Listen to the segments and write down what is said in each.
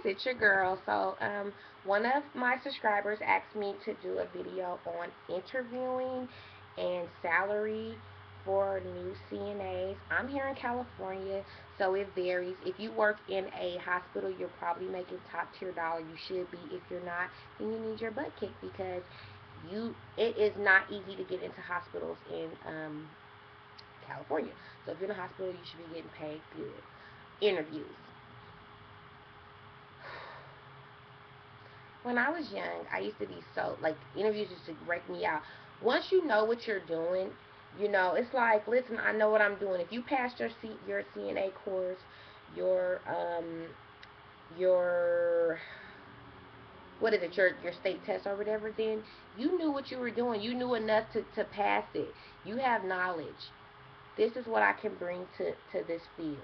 it's your girl. So, one of my subscribers asked me to do a video on interviewing and salary for new CNAs. I'm here in California, so it varies. If you work in a hospital, you're probably making top tier dollar. You should be. If you're not, then you need your butt kicked because it is not easy to get into hospitals in California. So if you're in a hospital, you should be getting paid good. Interviews. When I was young, I used to be so, like, interviews used to break me out. Once you know what you're doing, it's like, listen, I know what I'm doing. If you passed your CNA course, your, your, what is it, your state test or whatever, then you knew what you were doing. You knew enough to pass it. You have knowledge. This is what I can bring to this field.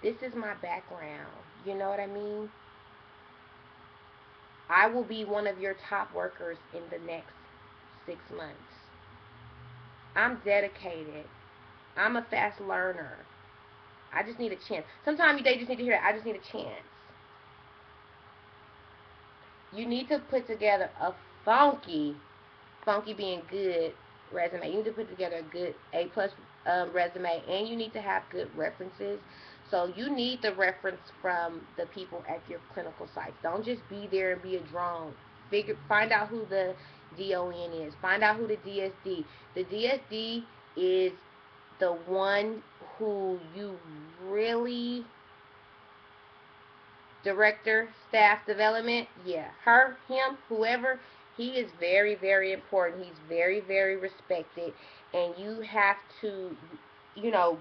This is my background. You know what I mean? I will be one of your top workers in the next 6 months. I'm dedicated. I'm a fast learner. I just need a chance. Sometimes they just need to hear that. I just need a chance. You need to put together a funky being good resume. You need to put together a good A plus resume, and you need to have good references. So you need the reference from the people at your clinical sites. Don't just be there and be a drone. Find out who the DON is. Find out who the DSD. The DSD is the one who you really, director, staff development, yeah, her, him, whoever, he is very, very important. He's very, very respected, and you have to,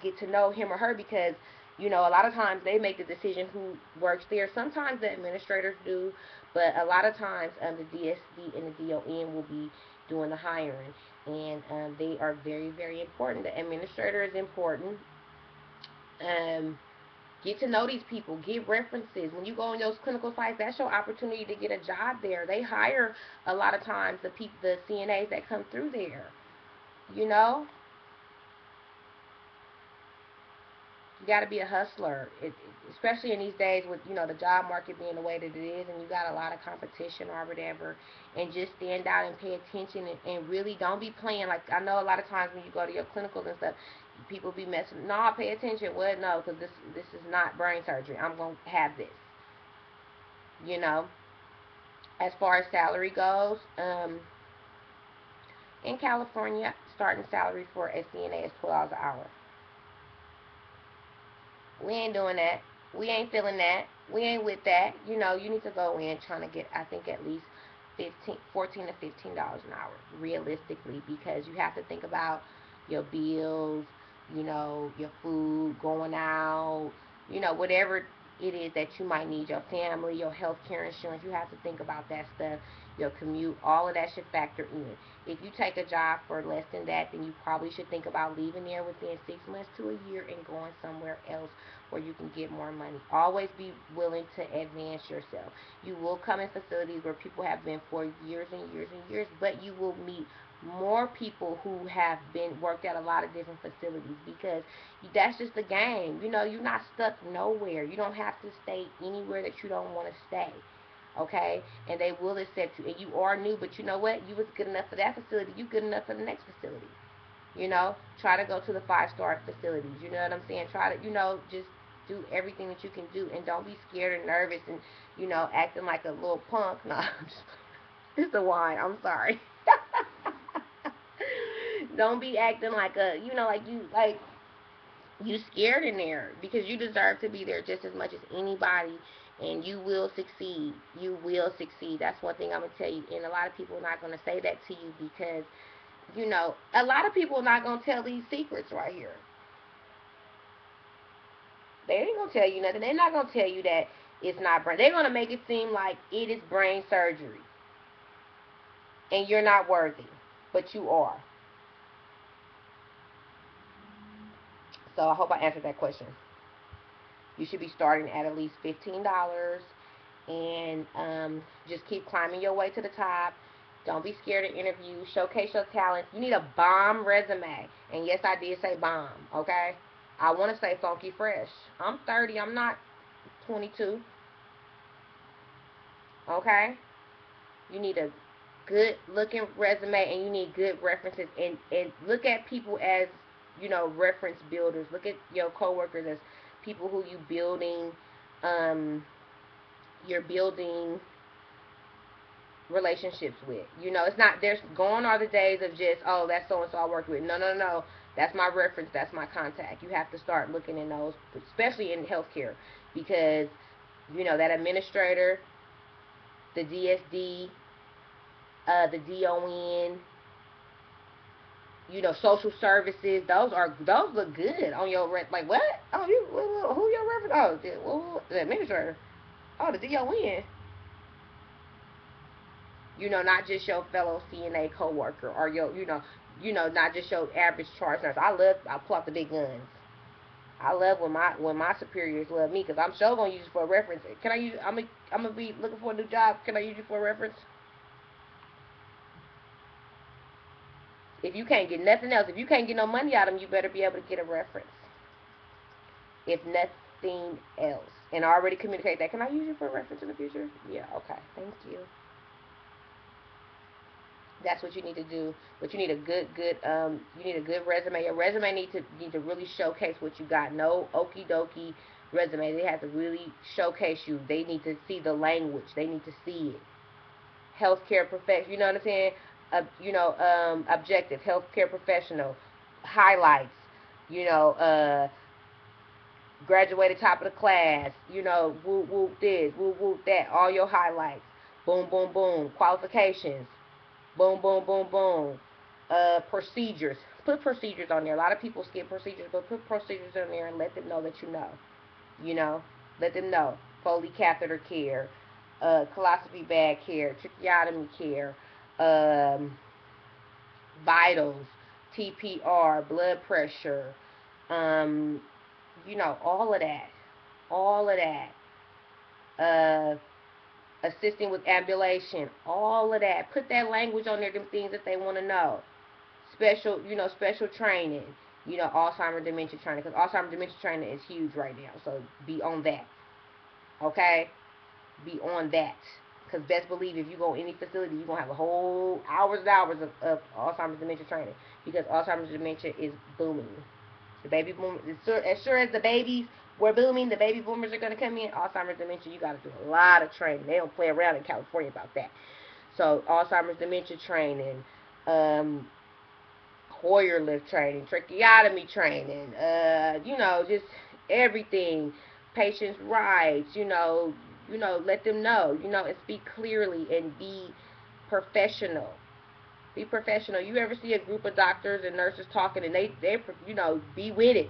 get to know him or her because, a lot of times they make the decision who works there. Sometimes the administrators do, but a lot of times the DSD and the DON will be doing the hiring, and they are very, very important. The administrator is important. Um, Get to know these people. Get references. When you go on those clinical sites, that's your opportunity to get a job there. They hire a lot of times the CNAs that come through there. You know, you got to be a hustler, especially in these days with the job market being the way that it is, and you got a lot of competition or whatever. And just stand out and pay attention, and really don't be playing. Like, I know a lot of times when you go to your clinicals and stuff, people be messing. No, pay attention. What? No, because this is not brain surgery. I'm gonna have this. You know. As far as salary goes, in California, starting salary for a CNA is $12 an hour. We ain't doing that. We ain't feeling that. We ain't with that. You need to go in trying to get, I think, at least 14 to $15 an hour, realistically, because you have to think about your bills, your food, going out, whatever it is that you might need, your family, your health care insurance. You have to think about that stuff, your commute, all of that should factor in. If you take a job for less than that, then you probably should think about leaving there within 6 months to a year and going somewhere else where you can get more money. Always be willing to advance yourself. You will come in facilities where people have been for years and years and years, but you will meet more people who have been worked at a lot of different facilities because that's just the game. You're not stuck nowhere. You don't have to stay anywhere that you don't want to stay. Okay? And they will accept you. And you are new, but you know what? You was good enough for that facility. You good enough for the next facility. Try to go to the 5-star facilities. You know what I'm saying? Try to, just do everything that you can do, and don't be scared or nervous and, acting like a little punk. No, it's the wine. I'm sorry. Don't be acting like you scared in there because you deserve to be there just as much as anybody, and you will succeed. You will succeed. That's one thing I'm gonna tell you. And a lot of people are not gonna say that to you because a lot of people are not gonna tell these secrets right here. They ain't gonna tell you nothing. They're not gonna tell you that it's not brain. They're gonna make it seem like it is brain surgery, and you're not worthy, but you are. So I hope I answered that question. You should be starting at least $15, and just keep climbing your way to the top. Don't be scared to interview. Showcase your talents. You need a bomb resume. And yes, I did say bomb, okay? I want to say funky fresh. I'm 30. I'm not 22. Okay? You need a good looking resume, and you need good references, and look at people as, reference builders. Look at your coworkers as people who um you're building relationships with. It's not, there's gone are the days of just, oh, that's so and so I worked with. No, no, no. That's my reference, that's my contact. You have to start looking in those, especially in healthcare, because that administrator, the DSD, the DON, social services. Those look good on your like what? Oh, who your reference? Oh, the administrator. Oh, the DON. Not just your fellow CNA coworker, or not just your average charge nurse. I pull out the big guns. I love when my superiors love me, because I'm sure gonna use it for a reference. Can I use? I'm gonna be looking for a new job. Can I use you for a reference? If you can't get nothing else, if you can't get no money out of them, you better be able to get a reference. If nothing else, and I already communicate that. Can I use you for a reference in the future? Yeah. Okay. Thank you. That's what you need to do. But you need a good resume. Your resume need to really showcase what you got. No okie dokie resume. They have to really showcase you. They need to see the language. They need to see it. Healthcare professional. You know what I'm saying? Objective healthcare professional. Highlights. You know, graduated top of the class. Whoop whoop this, whoop whoop that. All your highlights. Boom boom boom. Qualifications. Boom, boom, boom, boom. Procedures. Put procedures on there. A lot of people skip procedures, but put procedures on there and let them know that you know. You know, let them know. Foley catheter care, coloscopy bag care, tracheotomy care, um, vitals, TPR, blood pressure, all of that. All of that. Assisting with ambulation, all of that. Put that language on there, them things that they want to know. Special training, Alzheimer's dementia training, because Alzheimer's dementia training is huge right now. So be on that, okay? Be on that, because best believe if you go in any facility, you're gonna have a whole hours and hours of Alzheimer's dementia training, because Alzheimer's dementia is booming. The baby boom, as sure as the babies were booming, the baby boomers are going to come in. Alzheimer's dementia, you got to do a lot of training. They don't play around in California about that. So Alzheimer's dementia training, Hoyer lift training, tracheotomy training, just everything. Patients' rights, let them know, and speak clearly and be professional. Be professional. You ever see a group of doctors and nurses talking, and they be with it.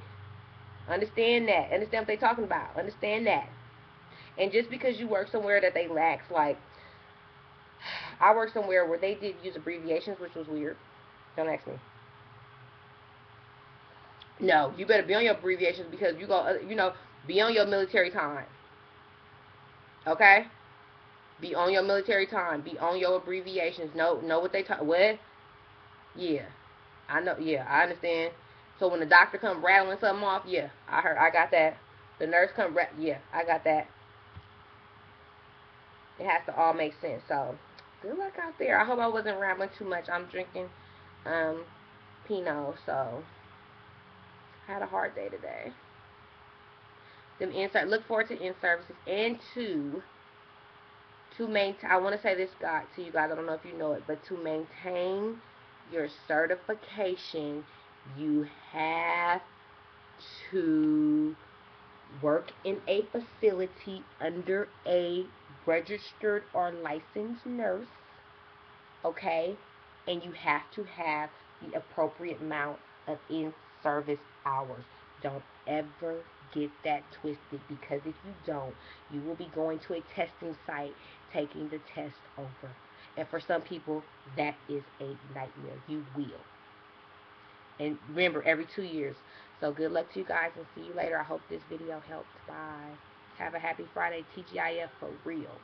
Understand that. Understand what they're talking about. Understand that. And just because you work somewhere that they lax, like I worked somewhere where they did use abbreviations, which was weird. Don't ask me. No, you better be on your abbreviations, because be on your military time. Okay? Be on your military time. Be on your abbreviations. Know what they talk. What? Yeah, I know. Yeah, I understand. So when the doctor come rattling something off, yeah, I got that. The nurse come, yeah, I got that. It has to all make sense. So good luck out there. I hope I wasn't rambling too much. I'm drinking Pinot, so I had a hard day today. Look forward to in services, and to maintain. I want to say this to you guys. I don't know if you know it, but to maintain your certification, you have to work in a facility under a registered or licensed nurse, okay? And you have to have the appropriate amount of in-service hours. Don't ever get that twisted, because if you don't, you will be going to a testing site, taking the test over. And for some people, that is a nightmare. You will. And remember, every 2 years. So good luck to you guys, and see you later. I hope this video helped. Bye. Have a happy Friday. TGIF for real.